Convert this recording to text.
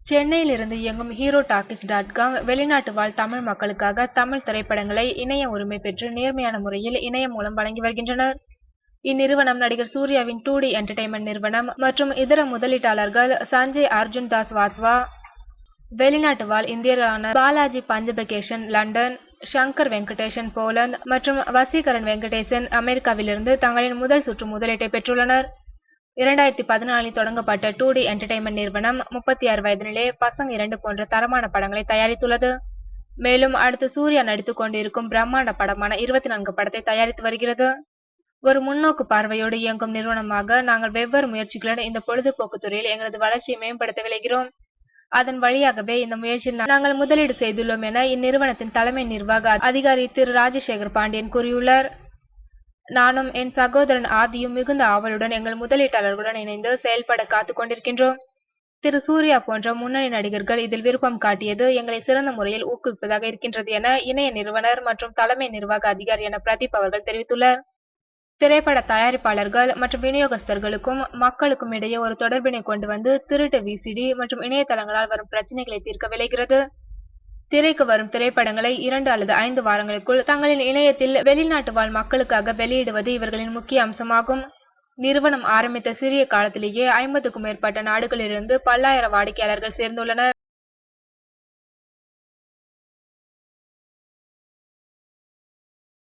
சென்னையிலிருந்து இயங்கும் ஹீரோ டாக்கீஸ்.com வெளிநாட்டு வாழ் தமிழ் மக்களுக்காக தமிழ் திரைப்படங்களை இணைய உரிமை பெற்று நேர்மையான முறையில் இணையம் மூலம் வழங்கி வருகின்றனர். இந்நிறுவனம் நடிகர் சூர்யாவின் 2D என்டர்டெயின்மெண்ட் நிறுவனம் மற்றும் இதர முதலீட்டாளர்கள் சஞ்சய் அர்ஜுன் தாஸ் வாத்வா, வெளிநாட்டு வாழ் இந்தியரான பாலாஜி பஞ்சபகேஷன் லண்டன், சங்கர் வெங்கடேசன் போலந்து மற்றும் வசீகரன் வெங்கடேசன் அமெரிக்காவிலிருந்து தங்களின் முதல் சுற்று முதலீட்டை பெற்றுள்ளனர். 2014இல் தொடங்கப்பட்ட 2D என்டர்டெயின்மெண்ட் நிறுவனம் 36 வயதினிலே பசங்க 2 போன்ற தரமான படங்களை தயாரித்துள்ளது. மேலும் அடுத்து சூர்யா நடித்துக் கொண்டிருக்கும் பிரம்மாண்ட படமான 24 படத்தை தயாரித்து வருகிறது. ஒரு முன்னோக்கு பார்வையோடு இயங்கும் நிறுவனமாக நாங்கள் வெவ்வேறு முயற்சிகளுடன் இந்த பொழுதுபோக்கு துறையில் எங்களது வளர்ச்சியை மேம்படுத்த விளைகிறோம். அதன் வழியாகவே இந்த முயற்சியில் நாங்கள் முதலீடு செய்துள்ளோம் என இந்நிறுவனத்தின் தலைமை நிர்வாக அதிகாரி திரு ராஜசேகர் பாண்டியன் கூறியுள்ளார். நானும் என் சகோதரன் ஆதியும் மிகுந்த ஆவலுடன் எங்கள் முதலீட்டாளர்களுடன் இணைந்து செயல்பட காத்துக் கொண்டிருக்கின்றோம். திரு சூர்யா போன்ற முன்னணி நடிகர்கள் இதில் விருப்பம் காட்டியது எங்களை சிறந்த முறையில் ஊக்குவிப்பதாக இருக்கின்றது என இணைய நிறுவனர் மற்றும் தலைமை நிர்வாக அதிகாரியான பிரதீப் அவர்கள் தெரிவித்துள்ளார். திரைப்பட தயாரிப்பாளர்கள் மற்றும் விநியோகஸ்தர்களுக்கும் மக்களுக்கும் இடையே ஒரு தொடர்பினை கொண்டு வந்து திருட்டு விசிடி மற்றும் இணையதளங்களால் வரும் பிரச்சனைகளை தீர்க்க விளைகிறது. திரைக்கு வரும் திரைப்படங்களை 2 அல்லது 5 வாரங்களுக்குள் தங்களின் இணையத்தில் வெளிநாட்டு வாழ் மக்களுக்காக வெளியிடுவது இவர்களின் முக்கிய அம்சமாகும். நிறுவனம் ஆரம்பித்த சிறிய காலத்திலேயே 50க்கும் மேற்பட்ட நாடுகளிலிருந்து பல்லாயிரம் வாடிக்கையாளர்கள் சேர்ந்துள்ளனர்.